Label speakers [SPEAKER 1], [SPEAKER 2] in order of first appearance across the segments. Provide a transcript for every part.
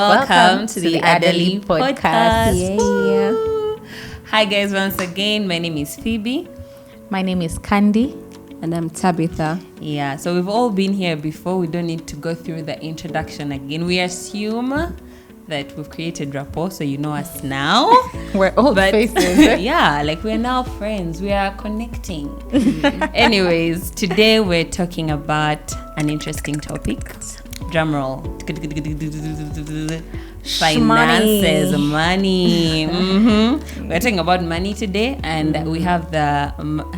[SPEAKER 1] Welcome to the Adderley podcast.
[SPEAKER 2] Yeah.
[SPEAKER 1] Hi guys, once again, my name is Phoebe.
[SPEAKER 3] My name is Candy.
[SPEAKER 2] And I'm Tabitha.
[SPEAKER 1] Yeah, so we've all been here before. We don't need to go through the introduction again. We assume that we've created rapport, so you know us now.
[SPEAKER 3] We're old faces.
[SPEAKER 1] Yeah, like we're now friends. We are connecting. Anyways, today we're talking about an interesting topic. Drum roll. Finances, money. We're talking about money today, and we have the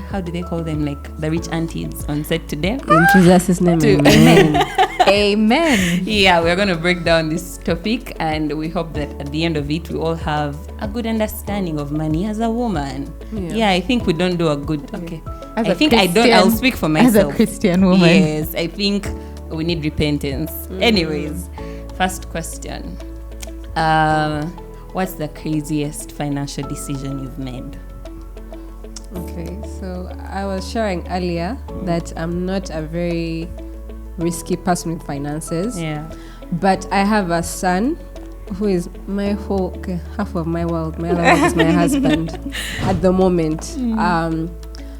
[SPEAKER 1] how do they call them, like the rich aunties on set today.
[SPEAKER 2] In Jesus' name,
[SPEAKER 3] Amen. Amen.
[SPEAKER 1] Yeah, we're going to break down this topic, and we hope that at the end of it we all have a good understanding of money as a woman. Yeah, I think we don't do a good. Okay, I think I'll speak for myself.
[SPEAKER 3] As a Christian woman.
[SPEAKER 1] Yes, I think we need repentance. Anyways, first question. What's the craziest financial decision you've made?
[SPEAKER 2] Okay, so I was sharing earlier that I'm not a very risky person with finances.
[SPEAKER 1] Yeah.
[SPEAKER 2] But I have a son who is my whole, half of my world. My other world is my husband at the moment.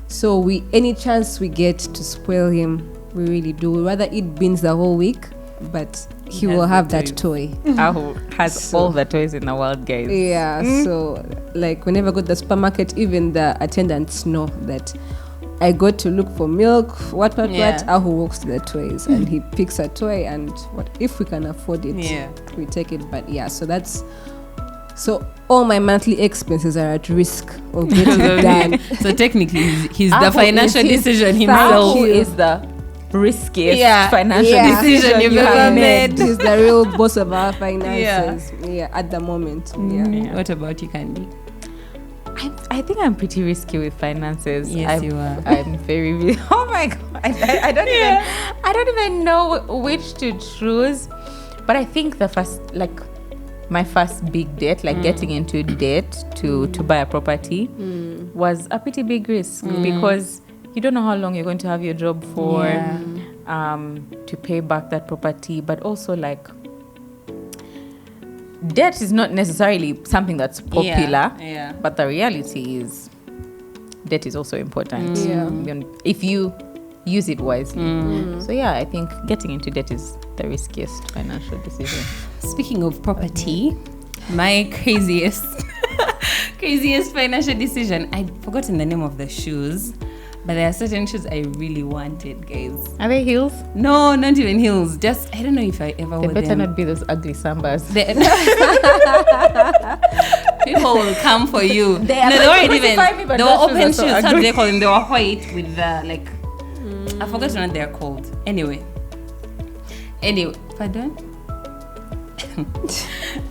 [SPEAKER 2] So any chance we get to spoil him, we really do. We rather eat beans the whole week, but he will have that toy.
[SPEAKER 3] Ahu has all the toys in the world, guys.
[SPEAKER 2] Yeah, so like whenever I go to the supermarket, even the attendants know that I go to look for milk, what. Ahu walks to the toys and he picks a toy, and if we can afford it, we take it. But yeah, so all my monthly expenses are at risk of getting done.
[SPEAKER 1] So technically, he's the financial decision himself.
[SPEAKER 3] Ahu is the riskiest financial decision you've ever made.
[SPEAKER 2] He's the real boss of our finances. Yeah, at the moment. Yeah.
[SPEAKER 1] What about you, Candy?
[SPEAKER 3] I think I'm pretty risky with finances.
[SPEAKER 1] Yes, you are.
[SPEAKER 3] I'm very oh my god, I don't even know which to choose. But I think my first big debt, getting into debt to buy a property, was a pretty big risk because you don't know how long you're going to have your job for, to pay back that property. But also debt is not necessarily something that's popular, but the reality is debt is also important if you use it wisely. So I think getting into debt is the riskiest financial decision.
[SPEAKER 1] Speaking of property, my craziest financial decision, I'd forgotten the name of the shoes, but there are certain shoes I really wanted, guys.
[SPEAKER 3] Are they heels?
[SPEAKER 1] No, not even heels. Just, I don't know if I ever wore them.
[SPEAKER 3] They better not be those ugly sambas.
[SPEAKER 1] People will come for you.
[SPEAKER 3] They weren't even.
[SPEAKER 1] They were open shoes. How do they call them? They were white with the, I forgot what they're called. Anyway, pardon?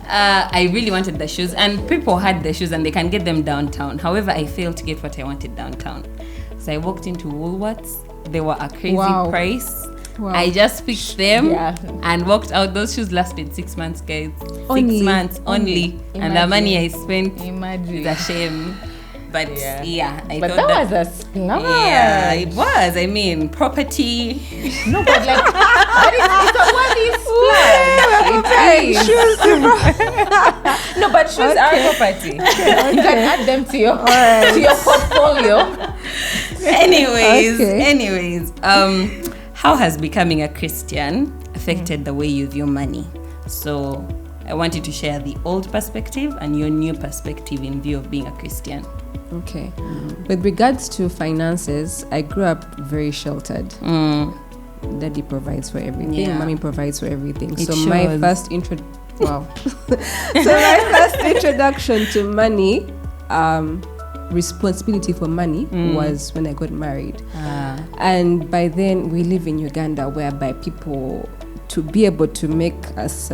[SPEAKER 1] I really wanted the shoes, and people had the shoes and they can get them downtown. However, I failed to get what I wanted downtown. So I walked into Woolworths. They were a crazy price. Wow. I just picked them and walked out. Those shoes lasted 6 months, guys. 6 months only. And the money I spent is a shame. But I thought
[SPEAKER 3] that was a splurge.
[SPEAKER 1] Yeah, it was. I mean, property.
[SPEAKER 3] No, but it's a worthy splurge. No, but shoes are property. You can add them to your portfolio.
[SPEAKER 1] Anyways, how has becoming a Christian affected the way you view money? So I want you to share the old perspective and your new perspective in view of being a Christian.
[SPEAKER 2] Okay. With regards to finances, I grew up very sheltered. Daddy provides for everything. Mommy provides for everything. My first introduction to money, responsibility for money, was when I got married. And by then, we live in Uganda, whereby people, to be able to make us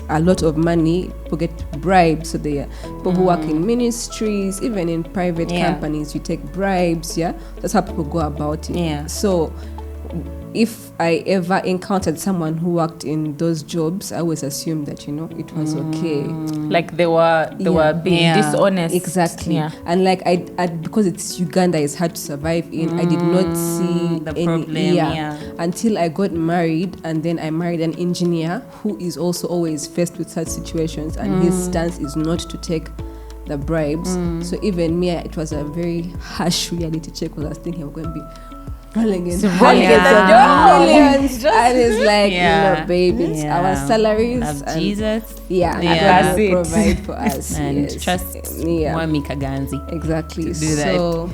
[SPEAKER 2] a lot of money, people get bribes. So they are people who work in ministries, even in private companies, you take bribes. That's how people go about it. So if I ever encountered someone who worked in those jobs, I always assumed that, it was okay.
[SPEAKER 3] Like they were being dishonest.
[SPEAKER 2] Exactly. Yeah. And like I because it's Uganda, it's hard to survive in. I did not see
[SPEAKER 1] the
[SPEAKER 2] any
[SPEAKER 1] problem.
[SPEAKER 2] Until I got married, and then I married an engineer who is also always faced with such situations, and his stance is not to take the bribes. So even me, it was a very harsh reality check, because I was thinking I'm going to be rolling in millions, and it's like, look, babe, it's our salaries.
[SPEAKER 1] Love Jesus.
[SPEAKER 2] God will provide for us.
[SPEAKER 1] And trust Mwami Kaganzi.
[SPEAKER 2] Exactly.
[SPEAKER 1] To do that.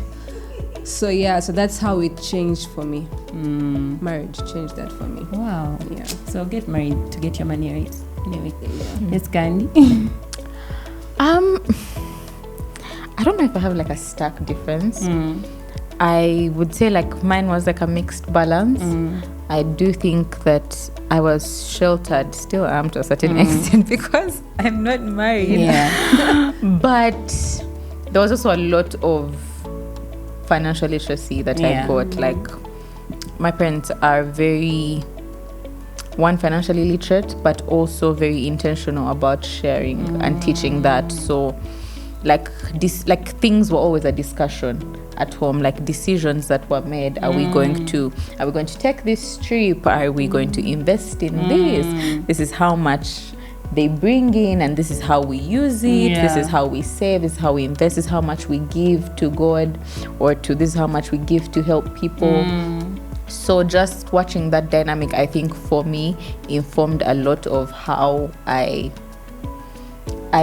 [SPEAKER 2] So that's how it changed for me. Marriage changed that for me.
[SPEAKER 1] Wow.
[SPEAKER 2] Yeah.
[SPEAKER 1] So get married to get your money right. Anyway, it's Gandhi.
[SPEAKER 3] I don't know if I have like a stark difference. I would say like mine was like a mixed balance. I do think that I was sheltered, still am to a certain extent, because I'm not married.
[SPEAKER 1] Yeah.
[SPEAKER 3] But there was also a lot of financial literacy that I got. Like my parents are very financially literate, but also very intentional about sharing and teaching that. So like things were always a discussion at home, like decisions that were made. Are we going to take this trip? Are we going to invest in this? This is how much they bring in, and this is how we use it. This is how we save, this is how we invest, this is how much we give to God, or this is how much we give to help people. So just watching that dynamic, I think for me informed a lot of how I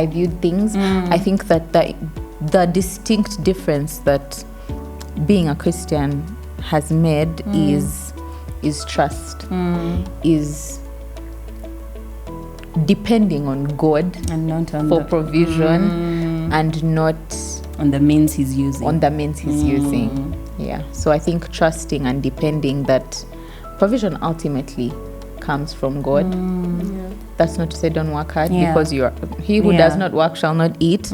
[SPEAKER 3] viewed things. I think that the distinct difference that being a Christian has made is trust, is depending on God
[SPEAKER 1] And not on
[SPEAKER 3] for provision, and not
[SPEAKER 1] on the means he's using.
[SPEAKER 3] Yeah. So I think trusting and depending that provision ultimately comes from God. That's not to say don't work hard, because he who does not work shall not eat.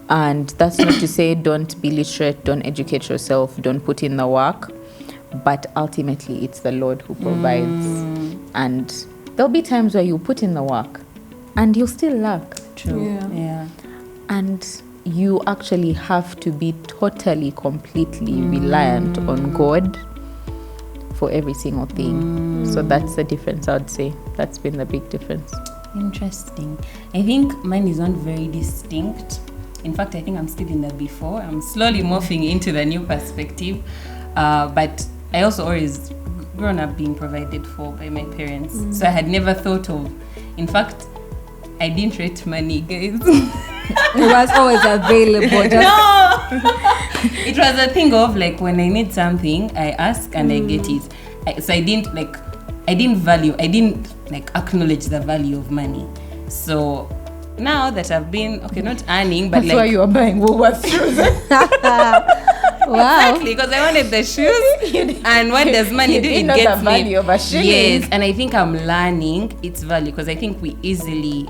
[SPEAKER 3] And that's not to say don't be literate, don't educate yourself, don't put in the work. But ultimately it's the Lord who provides. And there'll be times where you put in the work and you'll still lack.
[SPEAKER 1] True. Yeah.
[SPEAKER 3] And you actually have to be totally, completely reliant on God for every single thing. So that's the difference, I would say. That's been the big difference.
[SPEAKER 1] Interesting. I think mine is not very distinct. In fact, I think I'm still in the before. I'm slowly morphing into the new perspective. But I also always grown up being provided for by my parents. So I had never thought of, in fact, I didn't rate money, guys.
[SPEAKER 2] It was always available.
[SPEAKER 1] No! It was a thing of like, when I need something, I ask and I get it. So I didn't acknowledge the value of money. So now that I've been, not earning, but
[SPEAKER 3] that's why you are buying Woolworths shoes.
[SPEAKER 2] Wow.
[SPEAKER 1] Exactly, because I wanted the shoes. And what does money do? It gets
[SPEAKER 3] the value of a shilling.
[SPEAKER 1] Yes, and I think I'm learning its value, because I think we easily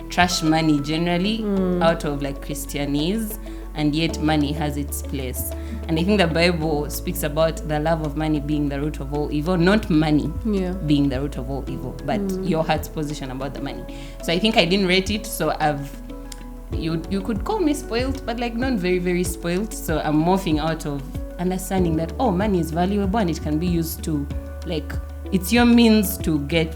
[SPEAKER 1] trash money generally out of Christianese, and yet money has its place. And I think the Bible speaks about the love of money being the root of all evil, not money being the root of all evil, but your heart's position about the money. So I think I didn't rate it, so you could call me spoiled, but not very, very spoiled. So I'm morphing out of understanding that, money is valuable and it can be used to, it's your means to get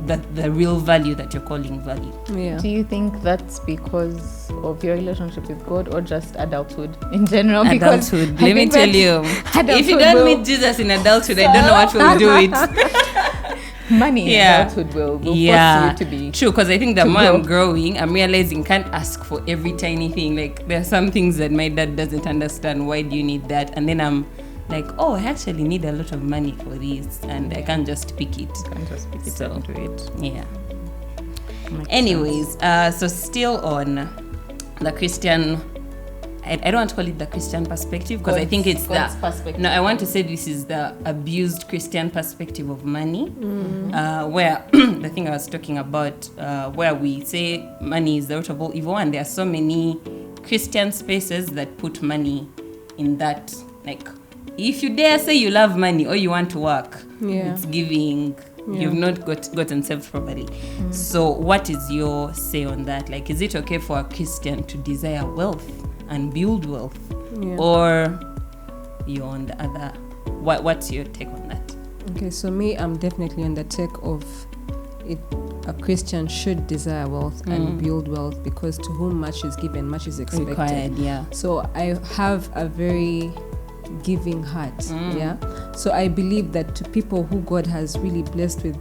[SPEAKER 1] the real value that you're calling value.
[SPEAKER 2] Yeah.
[SPEAKER 3] Do you think that's because of your relationship with God, or just adulthood in general?
[SPEAKER 1] Adulthood. Let me tell you, if you don't meet Jesus in adulthood, I don't know what will do it.
[SPEAKER 3] Money in adulthood will force you to be
[SPEAKER 1] true, because I think the more I'm growing, I'm realizing can't ask for every tiny thing. There are some things that my dad doesn't understand. Why do you need that? And then I'm I actually need a lot of money for this, and I can't just pick it.
[SPEAKER 3] So, and do it.
[SPEAKER 1] Yeah. Anyways, so still on the Christian, I don't want to call it the Christian perspective, because I think it's
[SPEAKER 3] God's perspective.
[SPEAKER 1] No, I want to say this is the abused Christian perspective of money, where the thing I was talking about, where we say money is the root of all evil, and there are so many Christian spaces that put money in that if you dare say you love money or you want to work,
[SPEAKER 2] Yeah.
[SPEAKER 1] it's giving. You've not gotten saved properly. So what is your say on that? Like, is it okay for a Christian to desire wealth and build wealth?
[SPEAKER 2] Yeah.
[SPEAKER 1] Or you're on the other? What's your take on that?
[SPEAKER 2] Okay, so me, I'm definitely on the take of it. A Christian should desire wealth and build wealth, because to whom much is given, much is expected.
[SPEAKER 1] Required, yeah.
[SPEAKER 2] So I have a very giving heart. Yeah. So I believe that to people who God has really blessed with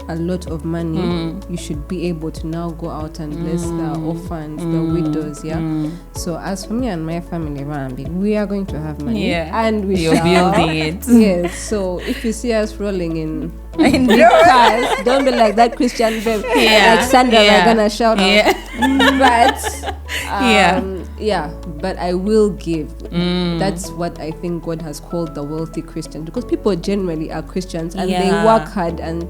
[SPEAKER 2] a lot of money, you should be able to now go out and bless the orphans, the widows. Yeah. So as for me and my family, Rambi, we are going to have money, and
[SPEAKER 1] You're
[SPEAKER 2] shall.
[SPEAKER 1] building it.
[SPEAKER 2] Yes. So if you see us rolling in big cars, don't be like that Christian babe. Like Sandra, we're gonna shout out. But but I will give. That's what I think God has called the wealthy Christian, because people generally are Christians and they work hard, and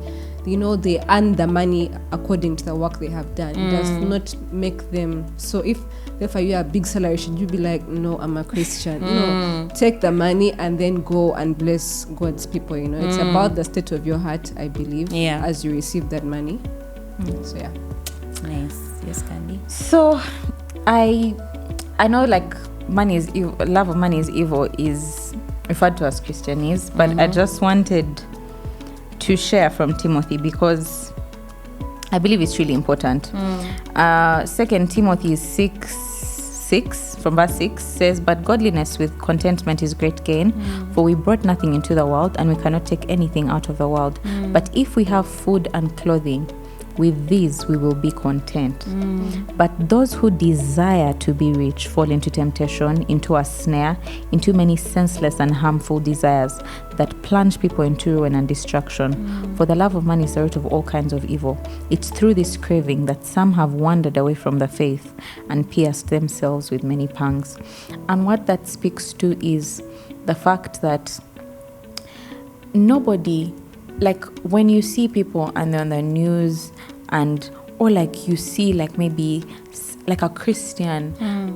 [SPEAKER 2] they earn the money according to the work they have done. It does not make them. So if therefore you have a big salary, should you be like, no, I'm a Christian? No, take the money and then go and bless God's people. It's about the state of your heart, I believe, as you receive that money. So yeah,
[SPEAKER 1] nice. Yes, Candy.
[SPEAKER 3] So I know, like, money is evil, love of money is evil is referred to as Christianese, but I just wanted to share from Timothy, because I believe it's really important. 2 Timothy 6 from verse 6 says, "But godliness with contentment is great gain, for we brought nothing into the world, and we cannot take anything out of the world. But if we have food and clothing, with these we will be content. But those who desire to be rich fall into temptation, into a snare, into many senseless and harmful desires that plunge people into ruin and destruction. For the love of money is the root of all kinds of evil. It's through this craving that some have wandered away from the faith and pierced themselves with many pangs." And what that speaks to is the fact that nobody, like, when you see people and they're on the news, or like you see, like, maybe like a Christian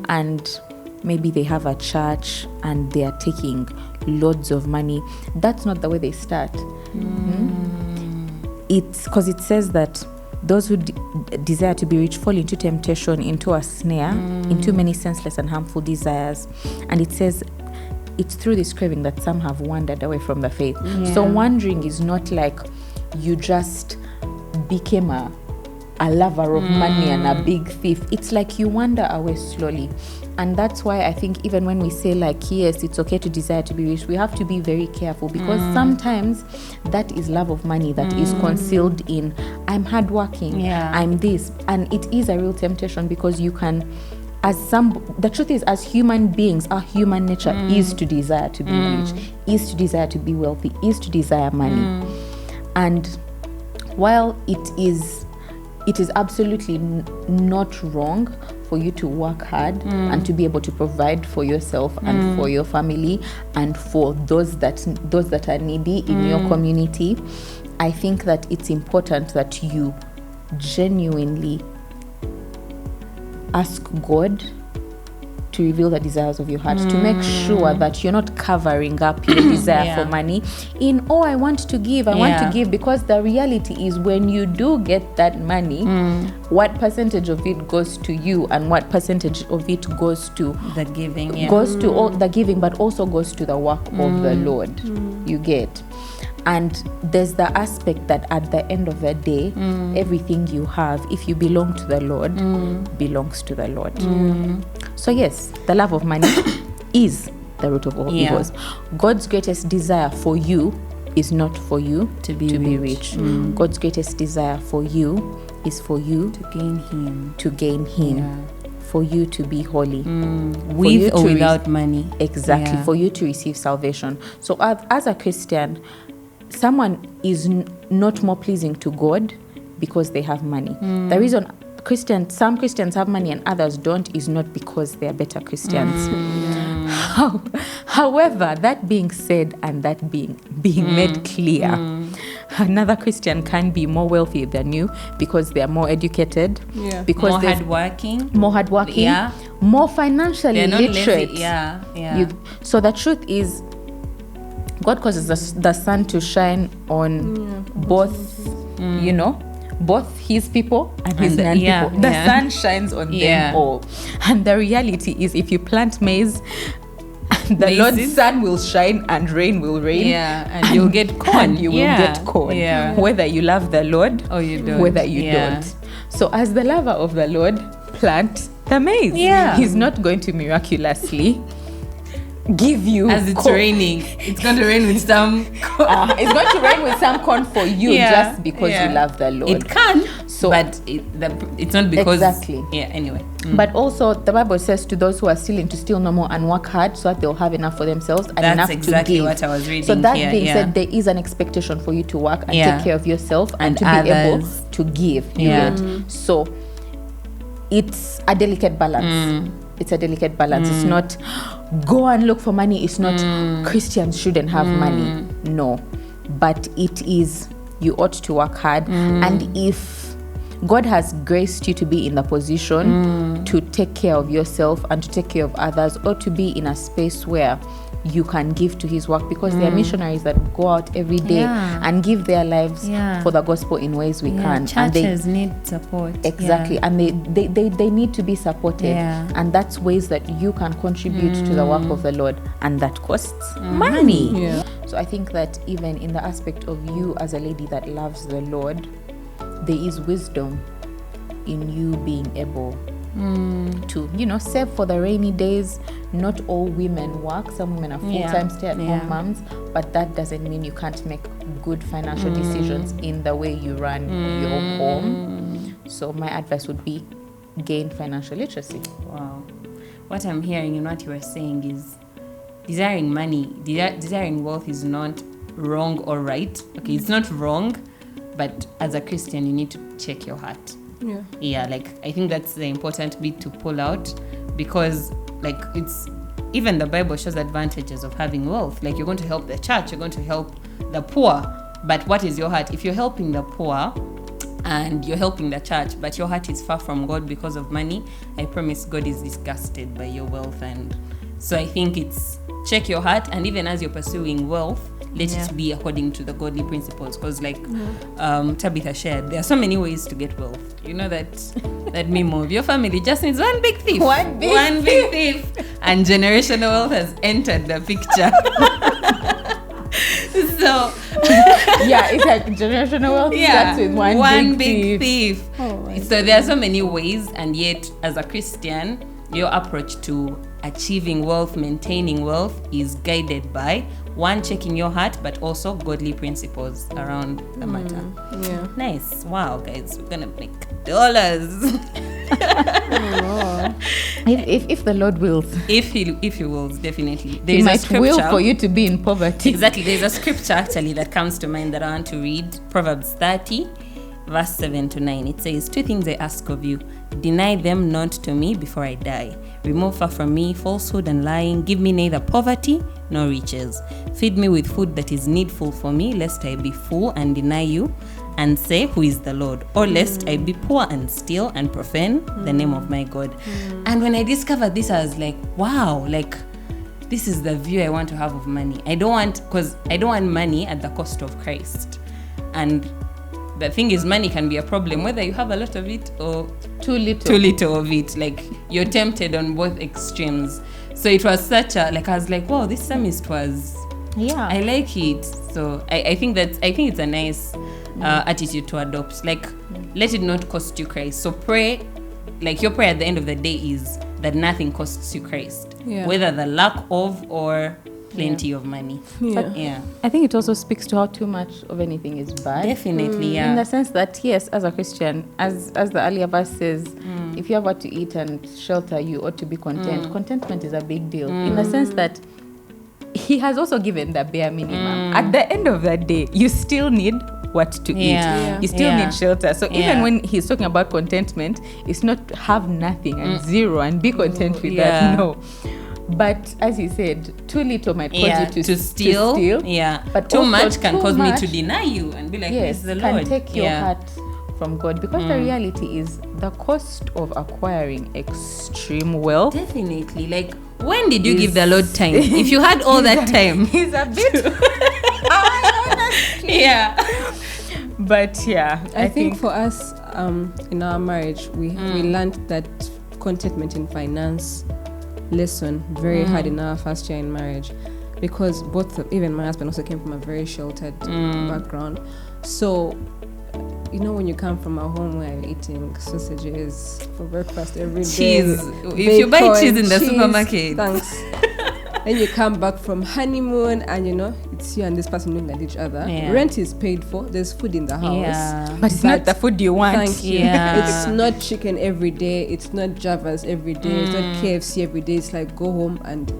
[SPEAKER 3] and maybe they have a church and they are taking loads of money, that's not the way they start. It's because it says that those who desire to be rich fall into temptation, into a snare, into many senseless and harmful desires. And it says it's through this craving that some have wandered away from the faith. So wandering is not like you just became a lover of money and a big thief. It's like you wander away slowly. And that's why I think even when we say, like, yes, it's okay to desire to be rich, we have to be very careful, because sometimes that is love of money that is concealed in, I'm hardworking, I'm this. And it is a real temptation, because you can, the truth is, as human beings, our human nature is to desire to be rich, is to desire to be wealthy, is to desire money. And while it is absolutely not wrong for you to work hard and to be able to provide for yourself and for your family and for those that are needy in your community, I think that it's important that you genuinely ask God to reveal the desires of your heart, to make sure that you're not covering up your desire for money in, I want to give, because the reality is, when you do get that money, what percentage of it goes to you and what percentage of it goes to
[SPEAKER 1] the giving,
[SPEAKER 3] goes to all the giving, but also goes to the work of the Lord. You get. And there's the aspect that at the end of the day, everything you have, if you belong to the Lord, belongs to the Lord. So yes, the love of money is the root of all evils. God's greatest desire for you is not for you to be rich. God's greatest desire for you is for you to gain Him. For you to be holy.
[SPEAKER 1] With or without money.
[SPEAKER 3] Exactly. For you to receive salvation. So as a Christian, someone is not more pleasing to God because they have money. The reason some Christians have money and others don't is not because they are better Christians. However, that being said and that being made clear, another Christian can be more wealthy than you because they are more educated, because more hardworking, more financially literate.
[SPEAKER 1] Lazy.
[SPEAKER 3] So the truth is, God causes the sun to shine on both, you know, both his people and his non-people. The sun shines on them all. And the reality is, if you plant maize, the Lord's sun will shine and rain will rain.
[SPEAKER 1] Yeah, and you'll get corn.
[SPEAKER 3] And you will get corn.
[SPEAKER 1] Yeah.
[SPEAKER 3] Whether you love the Lord
[SPEAKER 1] or you don't.
[SPEAKER 3] Whether you don't. So as the lover of the Lord, plant the maize.
[SPEAKER 1] Yeah.
[SPEAKER 3] He's not going to miraculously give you
[SPEAKER 1] as it's
[SPEAKER 3] corn.
[SPEAKER 1] Raining. It's going to rain with some corn.
[SPEAKER 3] It's going to rain with some corn for you just because you love the Lord.
[SPEAKER 1] It can. So, but it's not because yeah, anyway.
[SPEAKER 3] But also the Bible says to those who are stealing to steal no more and work hard so that they'll have enough for themselves and enough
[SPEAKER 1] exactly
[SPEAKER 3] to give.
[SPEAKER 1] What I was reading.
[SPEAKER 3] So that being said, there is an expectation for you to work and take care of yourself and to be able to give. So it's a delicate balance. It's a delicate balance. It's not go and look for money. It's not Christians shouldn't have money. No. But it is you ought to work hard. And if God has graced you to be in the position to take care of yourself and to take care of others, or to be in a space where you can give to his work, because there are missionaries that go out every day and give their lives for the gospel in ways we can.
[SPEAKER 1] Churches need support.
[SPEAKER 3] Exactly. And they need to be supported. And that's ways that you can contribute to the work of the Lord, and that costs money. So I think that even in the aspect of you as a lady that loves the Lord, there is wisdom in you being able to, you know, save for the rainy days. Not all women work. Some women are full-time stay-at-home moms, but that doesn't mean you can't make good financial decisions in the way you run your home. So my advice would be gain financial literacy.
[SPEAKER 1] Wow. What I'm hearing in what you are saying is desiring money, desiring wealth is not wrong or right. Okay, it's not wrong, but as a Christian, you need to check your heart. Yeah, like I think that's the important bit to pull out, because like it's even the Bible shows advantages of having wealth. Like you're going to help the church, you're going to help the poor, but what is your heart? If you're helping the poor and you're helping the church, but your heart is far from God because of money, I promise God is disgusted by your wealth. And so I think it's check your heart, and even as you're pursuing wealth, let it be according to the godly principles. Because like Tabitha shared, there are so many ways to get wealth. You know that meme of your family just needs one big thief.
[SPEAKER 3] One big thief.
[SPEAKER 1] And generational wealth has entered the picture. So
[SPEAKER 3] it's like generational wealth starts with one big thief.
[SPEAKER 1] So there are so many ways, and yet as a Christian, your approach to achieving wealth, maintaining wealth is guided by one, checking your heart, but also godly principles around the matter. Nice. Wow, guys, we're gonna make dollars.
[SPEAKER 3] If the Lord wills.
[SPEAKER 1] If he wills, definitely.
[SPEAKER 3] He might will for you to be in poverty.
[SPEAKER 1] Exactly. There's a scripture actually that comes to mind that I want to read. Proverbs 30, verse 7 to 9. It says, 2 things I ask of you. Deny them not to me before I die. Remove far from me falsehood and lying. Give me neither poverty nor riches. Feed me with food that is needful for me, lest I be full and deny you and say, who is the Lord? Or lest I be poor and steal and profane the name of my God. And when I discovered this, I was like, wow, like this is the view I want to have of money. I don't want money at the cost of Christ. And the thing is, money can be a problem whether you have a lot of it or too little of it. Like you're tempted on both extremes. So it was such a, like I was like, wow, this psalmist was, I like it. So I think it's a nice attitude to adopt. Like let it not cost you Christ. So pray, like your prayer at the end of the day is that nothing costs you Christ, whether the lack of or plenty of money.
[SPEAKER 3] I think it also speaks to how too much of anything is bad.
[SPEAKER 1] Definitely,
[SPEAKER 3] in the sense that yes, as a Christian, as the earlier verse says, if you have what to eat and shelter, you ought to be content. Contentment is a big deal in the sense that he has also given the bare minimum. At the end of the day, you still need what to eat. You still need shelter. So even when he's talking about contentment, it's not have nothing and zero and be content with that. No. But as he said, too little might cause you to steal.
[SPEAKER 1] But too much can cause me to deny you and be like, yes, the Lord.
[SPEAKER 3] Can take your heart from God. Because the reality is the cost of acquiring extreme wealth.
[SPEAKER 1] Definitely. Like When did you give the Lord time? If you had all that time.
[SPEAKER 3] He's a bit honestly.
[SPEAKER 1] Yeah.
[SPEAKER 3] But yeah,
[SPEAKER 2] I think for us, in our marriage, we learned that contentment in finance lesson very hard in our first year in marriage, because even my husband also came from a very sheltered background. So, you know, when you come from a home where you're eating sausages for breakfast every day,
[SPEAKER 1] cheese. If you buy cheese in the supermarket,
[SPEAKER 2] thanks. Then you come back from honeymoon and you know it's you and this person looking at each other.
[SPEAKER 1] Yeah.
[SPEAKER 2] Rent is paid for. There's food in the house.
[SPEAKER 1] Yeah.
[SPEAKER 3] but it's not the food you want.
[SPEAKER 2] Thank you.
[SPEAKER 1] Yeah.
[SPEAKER 2] It's not chicken every day. It's not Java's every day. It's not KFC every day. It's like go home and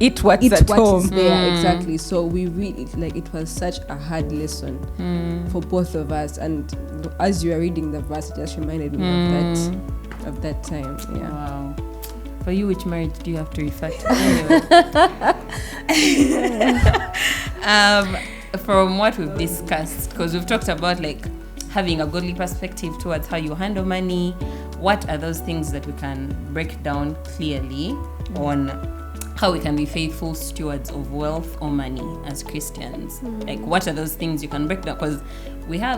[SPEAKER 3] Eat what's
[SPEAKER 2] eat
[SPEAKER 3] at
[SPEAKER 2] what
[SPEAKER 3] home.
[SPEAKER 2] is there. Exactly. So we really it was such a hard lesson for both of us. And as you are reading the verse, it just reminded me of that time. Yeah.
[SPEAKER 1] Wow. For you, which marriage do you have to refer to? Anyway. From what we've discussed, because we've talked about like having a godly perspective towards how you handle money, what are those things that we can break down clearly on how we can be faithful stewards of wealth or money as Christians? Like, what are those things you can break down? Because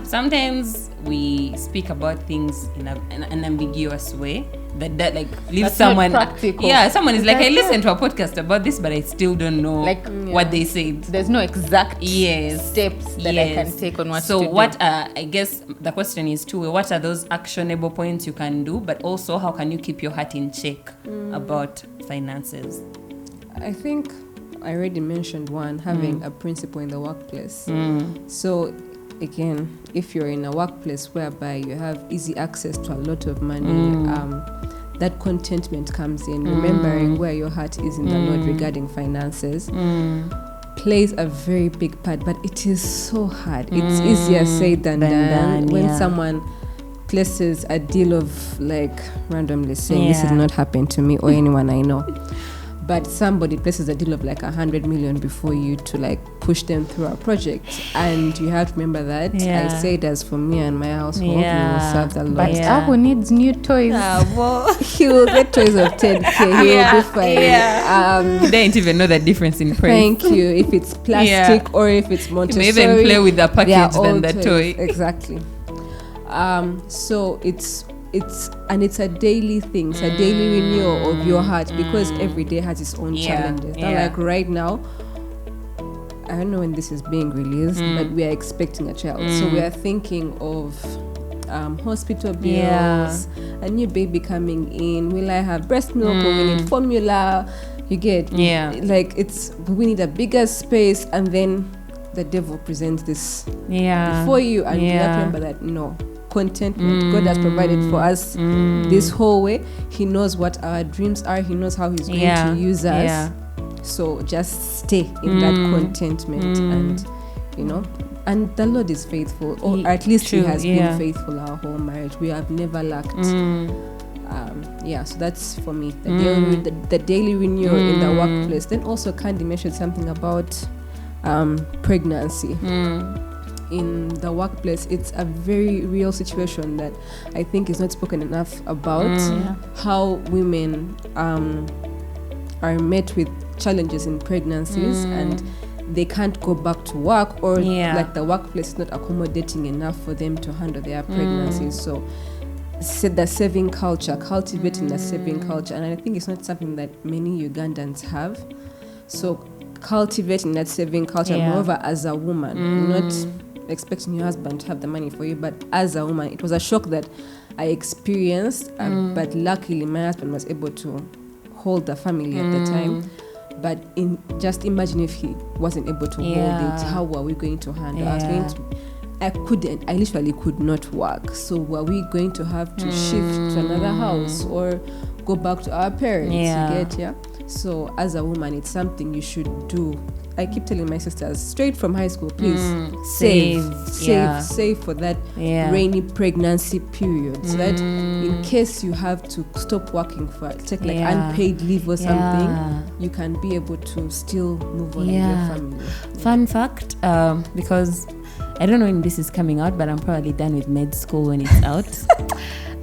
[SPEAKER 1] sometimes we speak about things in an ambiguous way that like leaves
[SPEAKER 3] That's
[SPEAKER 1] someone
[SPEAKER 3] not practical.
[SPEAKER 1] Yeah, someone is like, I listened to a podcast about this, but I still don't know
[SPEAKER 3] Like,
[SPEAKER 1] what they said.
[SPEAKER 3] There's no exact
[SPEAKER 1] Yes.
[SPEAKER 3] steps that I can take on what to do.
[SPEAKER 1] So what I guess the question is too, what are those actionable points you can do, but also how can you keep your heart in check about finances?
[SPEAKER 2] I think I already mentioned one, having a principle in the workplace. So again, if you're in a workplace whereby you have easy access to a lot of money, that contentment comes in. Remembering where your heart is in the Lord regarding finances plays a very big part, but it is so hard. It's easier said than done. When someone places a deal of like randomly saying this has not happened to me or anyone I know, but somebody places a deal of like 100 million before you to like push them through a project, and you have to remember that I said, as for me and my household, we will serve the Lord.
[SPEAKER 3] But Abu needs new toys.
[SPEAKER 2] He will get toys of 10k. He will be fine.
[SPEAKER 1] You don't even know the difference in price.
[SPEAKER 2] Thank you. If it's plastic or if it's Montessori,
[SPEAKER 1] you may even play with the package than the
[SPEAKER 2] toys.
[SPEAKER 1] toy.
[SPEAKER 2] Exactly. So it's a daily thing. It's a daily renewal of your heart, because every day has its own challenges. Now, like right now, I don't know when this is being released, but we are expecting a child. So we are thinking of hospital bills, a new baby coming in. Will I have breast milk or we need formula? You get like we need a bigger space, and then the devil presents this before you, and you have to remember that contentment. God has provided for us this whole way. He knows what our dreams are. He knows how he's going to use us. So just stay in that contentment, and you know, and the Lord is faithful, or at least he has been faithful our whole marriage. We have never lacked. So that's for me, the daily renewal in the workplace. Then also Candy mentioned something about pregnancy. In the workplace, it's a very real situation that I think is not spoken enough about. How women are met with challenges in pregnancies, and they can't go back to work, or like the workplace is not accommodating enough for them to handle their pregnancies. So the saving culture, cultivating the saving culture, and I think it's not something that many Ugandans have. So cultivating that saving culture, moreover, as a woman, not expecting your husband to have the money for you, but as a woman, it was a shock that I experienced, but luckily my husband was able to hold the family at the time. But just imagine if he wasn't able to hold it, how were we going to handle? I literally could not work. So were we going to have to shift to another house or go back to our parents? So as a woman, it's something you should do. I keep telling my sisters straight from high school, please save for that rainy pregnancy period, so that in case you have to stop working for take like unpaid leave or something, you can be able to still move on in your family.
[SPEAKER 1] Fun fact, because I don't know when this is coming out, but I'm probably done with med school when it's out.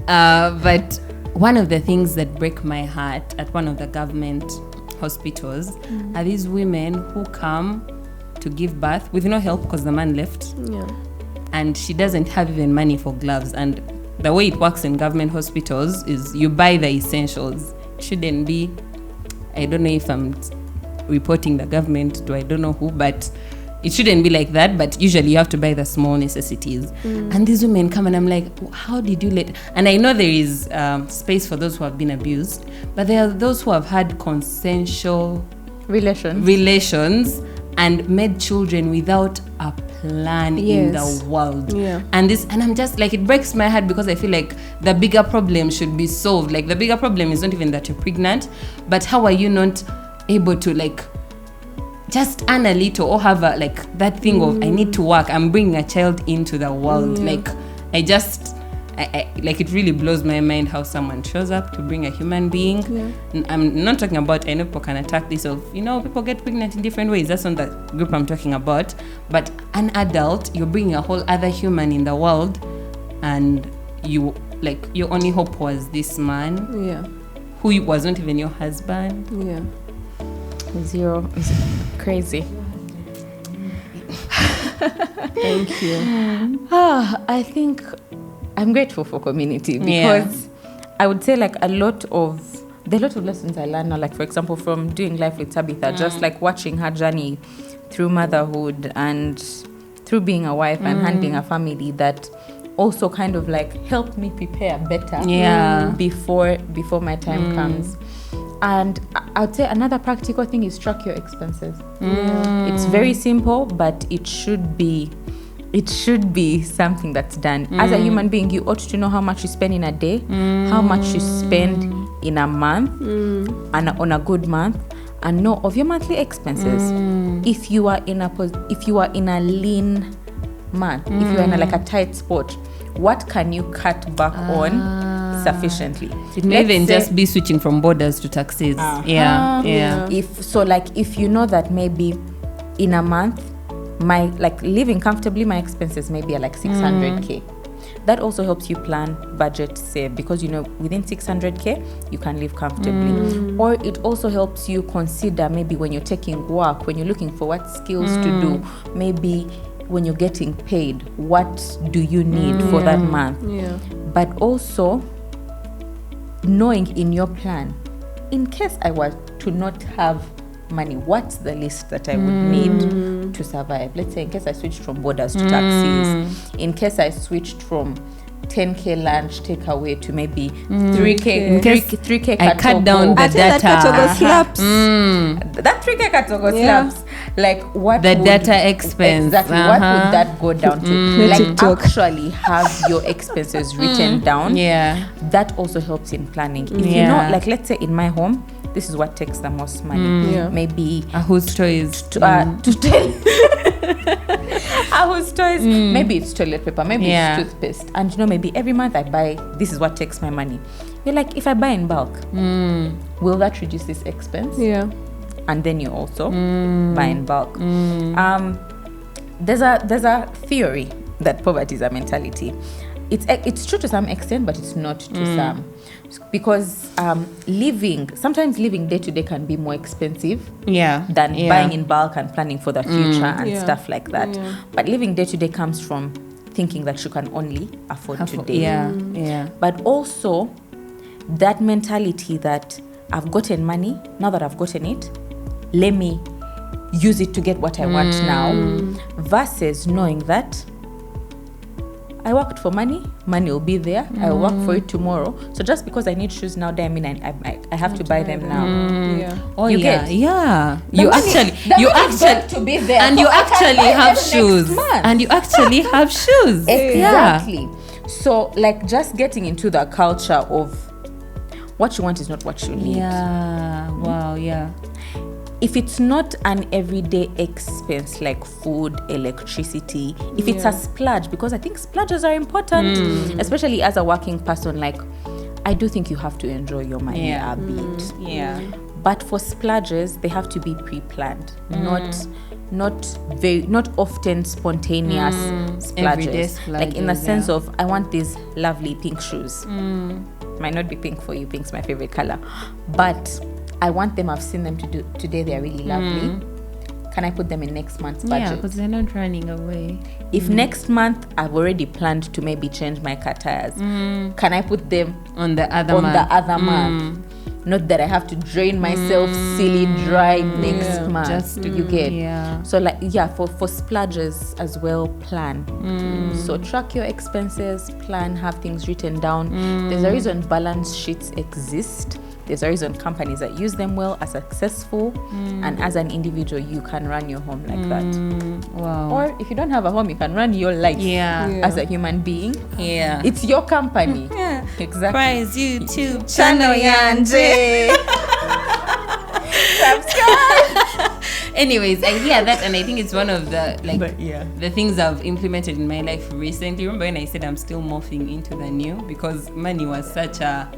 [SPEAKER 1] But one of the things that break my heart at one of the government hospitals are these women who come to give birth with no help because the man left.
[SPEAKER 2] Yeah.
[SPEAKER 1] And she doesn't have even money for gloves. And the way it works in government hospitals is you buy the essentials. It shouldn't be, I don't know if I'm reporting the government to I don't know who, but it shouldn't be like that. But usually you have to buy the small necessities. And these women come and I'm like, how did you let... And I know there is space for those who have been abused, but there are those who have had consensual relations and made children without a plan in the world. And I'm just like, it breaks my heart because I feel like the bigger problem should be solved. Like the bigger problem is not even that you're pregnant, but how are you not able to like just earn a little or have a, like that thing of I need to work, I'm bringing a child into the world. Like I like, it really blows my mind how someone shows up to bring a human being. And I'm not talking about, I know people can attack this of, people get pregnant in different ways. That's not the group I'm talking about. But an adult, you're bringing a whole other human in the world, and you, like, your only hope was this man who was not even your husband.
[SPEAKER 3] Zero. It's crazy.
[SPEAKER 2] Thank you.
[SPEAKER 3] I think I'm grateful for community because I would say like there are a lot of lessons I learned now, like for example from doing life with Tabitha, just like watching her journey through motherhood and through being a wife and handling a family, that also kind of like helped me prepare better before my time comes. And I would say another practical thing is track your expenses. It's very simple, but it should be something that's done. As a human being, you ought to know how much you spend in a day, how much you spend in a month, and on a good month, and know of your monthly expenses. If you are in a lean month, if you are in a tight spot, what can you cut back on sufficiently?
[SPEAKER 1] It may even just be switching from borders to taxis.
[SPEAKER 3] If you know that maybe in a month, my living comfortably, my expenses maybe are like 600k. That also helps you plan, budget, save, because within 600k you can live comfortably. Or it also helps you consider maybe when you're taking work, when you're looking for what skills to do, maybe when you're getting paid, what do you need for that month? But also knowing in your plan, in case I was to not have money, what's the list that I would need to survive? Let's say in case I switched from borders to taxis, in case I switched from 10k lunch takeaway to maybe 3k
[SPEAKER 1] I cut down the data.
[SPEAKER 2] That slaps.
[SPEAKER 3] That 3k katogo slaps. Like what
[SPEAKER 1] the data expense.
[SPEAKER 3] Exactly. What would that go down to? Actually have your expenses written down. That also helps in planning. If you know, let's say in my home, this is what takes the most money. Maybe
[SPEAKER 1] whose toys
[SPEAKER 3] whose toys. Maybe it's toilet paper, maybe it's toothpaste. And maybe every month I buy, this is what takes my money. You're like, if I buy in bulk, will that reduce this expense? And then you also buy in bulk. There's a theory that poverty is a mentality. It's true to some extent, but it's not to some. Because sometimes living day to day can be more expensive than buying in bulk and planning for the future and stuff like that. But living day to day comes from thinking that you can only afford today. But also that mentality that I've gotten money, now that I've gotten it, let me use it to get what I want now, versus knowing that I worked for money will be there. I will work for it tomorrow. So just because I need shoes now, I have to buy them now. You actually to be there,
[SPEAKER 1] and you actually have shoes,
[SPEAKER 3] exactly. So just getting into the culture of what you want is not what you need. If it's not an everyday expense like food, electricity, if it's a splurge, because I think splurges are important, especially as a working person, I do think you have to enjoy your money a bit. But for splurges, they have to be pre-planned, not often spontaneous splurges. In the sense of, I want these lovely pink shoes. Might not be pink for you, pink's my favorite color, but I want them, I've seen them today, they're really lovely. Can I put them in next month's budget?
[SPEAKER 1] Yeah, because they're not running away.
[SPEAKER 3] If next month I've already planned to maybe change my car tires, can I put them
[SPEAKER 1] on the other
[SPEAKER 3] month? Not that I have to drain myself silly dry next month.
[SPEAKER 1] Just
[SPEAKER 3] you get.
[SPEAKER 1] Yeah.
[SPEAKER 3] So for splurges as well, plan. So track your expenses, plan, have things written down. There's a reason balance sheets exist. There's a reason companies that use them well are successful, and as an individual, you can run your home like that.
[SPEAKER 1] Wow.
[SPEAKER 3] Or if you don't have a home, you can run your life as a human being.
[SPEAKER 1] Yeah.
[SPEAKER 3] It's your company.
[SPEAKER 1] Yeah.
[SPEAKER 3] Exactly.
[SPEAKER 1] Prize YouTube channel Yanje.
[SPEAKER 3] Subscribe.
[SPEAKER 1] Anyways, I hear that, and I think it's one of the
[SPEAKER 3] the
[SPEAKER 1] things I've implemented in my life recently. Remember when I said I'm still morphing into the new, because money was such a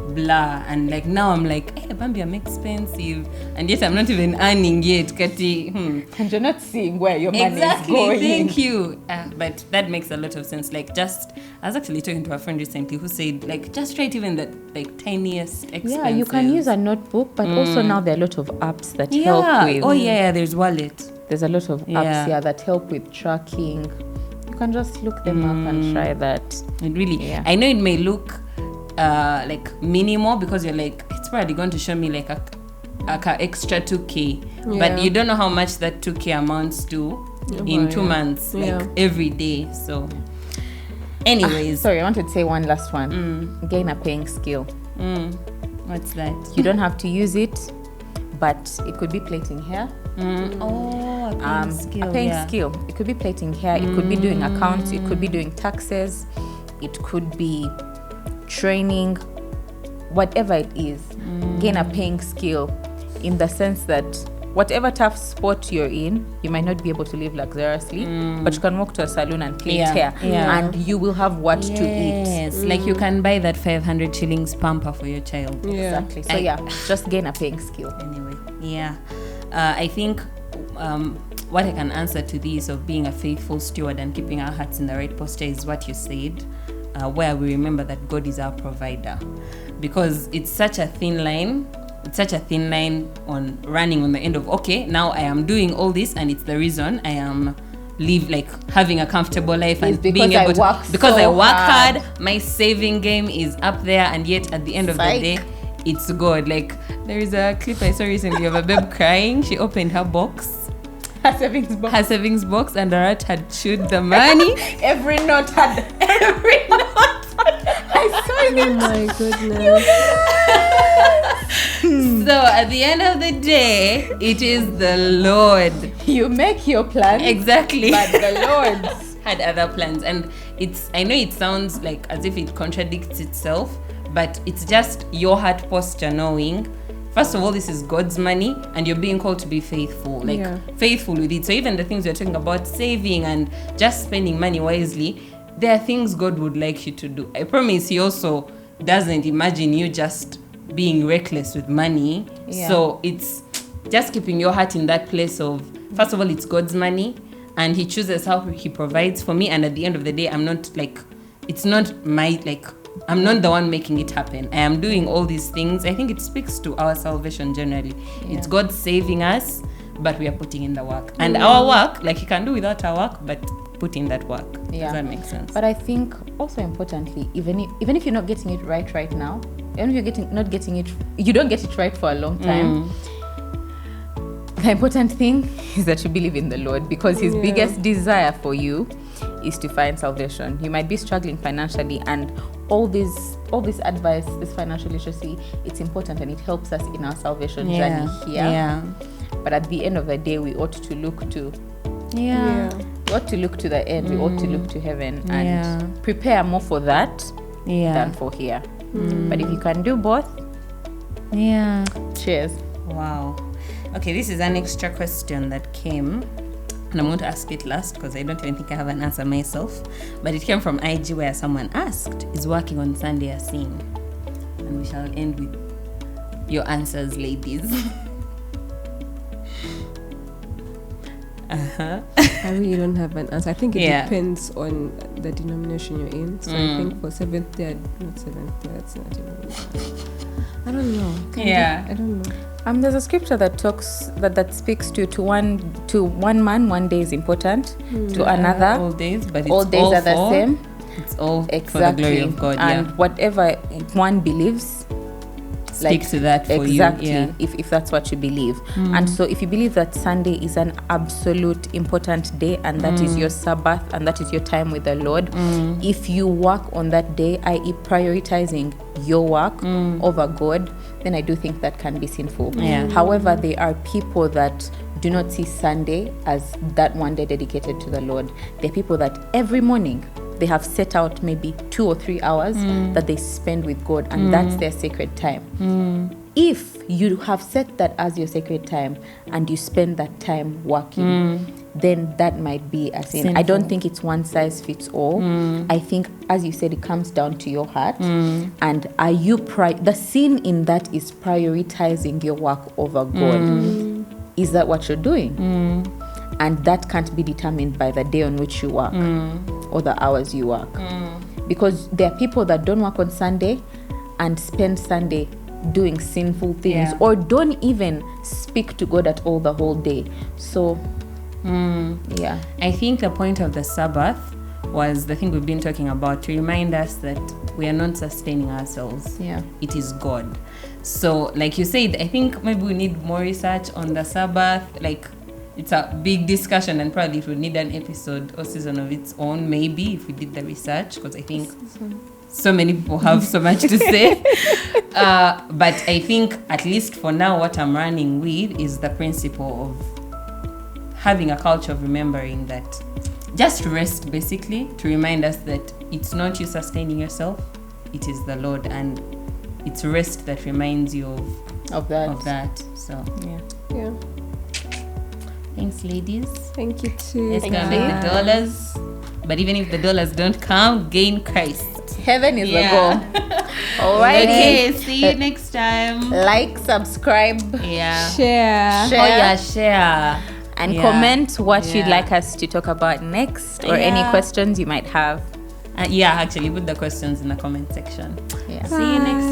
[SPEAKER 1] blah, and like now I'm like, hey, Bambi, I'm expensive, and yet I'm not even earning yet, Kati.
[SPEAKER 3] And you're not seeing where your money
[SPEAKER 1] exactly,
[SPEAKER 3] is going.
[SPEAKER 1] Thank you. But that makes a lot of sense. Like, just I was actually talking to a friend recently who said, like, just write even the like tiniest expenses.
[SPEAKER 3] Yeah, you can use a notebook, but also now there are a lot of apps that help with.
[SPEAKER 1] Oh yeah, there's wallet.
[SPEAKER 3] There's a lot of apps that help with tracking. You can just look them up and try that.
[SPEAKER 1] It really, I know it may look like minimal, because you're like, it's probably going to show me like a extra 2k, but you don't know how much that 2k amounts to in 2 months, like every day. So anyways,
[SPEAKER 3] sorry, I wanted to say one last one. Gain a paying skill.
[SPEAKER 1] What's that?
[SPEAKER 3] You don't have to use it, but it could be plaiting hair.
[SPEAKER 1] Oh, a paying skill.
[SPEAKER 3] A paying skill. It could be plaiting hair. It could be doing accounts. It could be doing taxes. It could be training, whatever it is. Gain a paying skill, in the sense that whatever tough spot you're in, you might not be able to live luxuriously, but you can walk to a salon and plait hair, and you will have what to eat.
[SPEAKER 1] Yes, like you can buy that 500 shillings pamper for your child.
[SPEAKER 3] Exactly. So just gain a paying skill.
[SPEAKER 1] Anyway, I think what I can answer to this of being a faithful steward and keeping our hearts in the right posture is what you said. Where we remember that God is our provider, because it's such a thin line. It's such a thin line on running on the end of, okay, now I am doing all this, and it's the reason I am having a comfortable life, and being able to, because I work hard, my saving game is up there, and yet at the end of the day, it's God. Like, there is a clip I saw recently of a babe crying. She opened her box.
[SPEAKER 3] Her savings box,
[SPEAKER 1] and the rat had chewed the money.
[SPEAKER 3] every note. I saw it.
[SPEAKER 2] Oh my goodness.
[SPEAKER 1] So at the end of the day, it is the Lord.
[SPEAKER 3] You make your plan.
[SPEAKER 1] Exactly.
[SPEAKER 3] But the Lord
[SPEAKER 1] had other plans. And I know it sounds like as if it contradicts itself, but it's just your heart posture knowing, first of all, this is God's money, and you're being called to be faithful, faithful with it. So even the things we're talking about, saving and just spending money wisely, there are things God would like you to do. I promise He also doesn't imagine you just being reckless with money. So it's just keeping your heart in that place of, first of all, it's God's money, and He chooses how He provides for me. And at the end of the day, I'm not I'm not the one making it happen. I am doing all these things. I think it speaks to our salvation generally. It's God saving us, but we are putting in the work. And our work, like He can do without our work, but put in that work. Does that make sense?
[SPEAKER 3] But I think also importantly, even if you're not getting it right now, even if you don't get it right for a long time, the important thing is that you believe in the Lord, because His biggest desire for you is to find salvation. You might be struggling financially, and all this advice, this financial literacy, it's important, and it helps us in our salvation journey here. But at the end of the day, we ought to look to we ought to look to the end. We ought to look to heaven and prepare more for that than for here. But if you can do both, cheers.
[SPEAKER 1] Wow. Okay, this is an extra question that came, and I'm going to ask it last because I don't even think I have an answer myself. But it came from IG, where someone asked, is working on Sunday a sin? And we shall end with your answers, ladies.
[SPEAKER 2] I really don't have an answer. I think it depends on the denomination you're in. So I think for Seventh Day, that's not even. I don't know. I don't know.
[SPEAKER 3] There's a scripture that talks that speaks to one man 1 day is important, to another
[SPEAKER 1] all days, but
[SPEAKER 3] all days are the same.
[SPEAKER 1] It's all for the glory of God.
[SPEAKER 3] And whatever one believes,
[SPEAKER 1] speak to that for
[SPEAKER 3] exactly,
[SPEAKER 1] you.
[SPEAKER 3] If that's what you believe. And so if you believe that Sunday is an absolute important day, and that is your Sabbath, and that is your time with the Lord, if you work on that day, i.e. prioritizing your work over God, then I do think that can be sinful. However, there are people that do not see Sunday as that one day dedicated to the Lord. There are people that every morning they have set out maybe 2 or 3 hours that they spend with God, and that's their sacred time. If you have set that as your sacred time and you spend that time working, then that might be a sin. I don't think it's one size fits all. I think, as you said, it comes down to your heart. And are you the sin in that is prioritizing your work over God. Is that what you're doing? And that can't be determined by the day on which you work or the hours you work. Because there are people that don't work on Sunday and spend Sunday doing sinful things, or don't even speak to God at all the whole day. So,
[SPEAKER 1] I think the point of the Sabbath was the thing we've been talking about, to remind us that we are not sustaining ourselves. It is God. So, like you said, I think maybe we need more research on the Sabbath. Like, it's a big discussion, and probably it would need an episode or season of its own, maybe, if we did the research, because I think so many people have so much to say. But I think, at least for now, what I'm running with is the principle of having a culture of remembering that just rest, basically, to remind us that it's not you sustaining yourself, it is the Lord, and it's rest that reminds you of that. So,
[SPEAKER 2] yeah.
[SPEAKER 1] Thanks, ladies.
[SPEAKER 2] Thank you too.
[SPEAKER 1] Let's go make the dollars. But even if the dollars don't come, gain Christ.
[SPEAKER 3] Heaven is the goal. Alrighty.
[SPEAKER 1] Okay, see you next time.
[SPEAKER 3] Like, subscribe,
[SPEAKER 2] share.
[SPEAKER 3] Share. And comment what you'd like us to talk about next, or any questions you might have.
[SPEAKER 1] Actually, put the questions in the comment section.
[SPEAKER 3] See
[SPEAKER 1] you next time.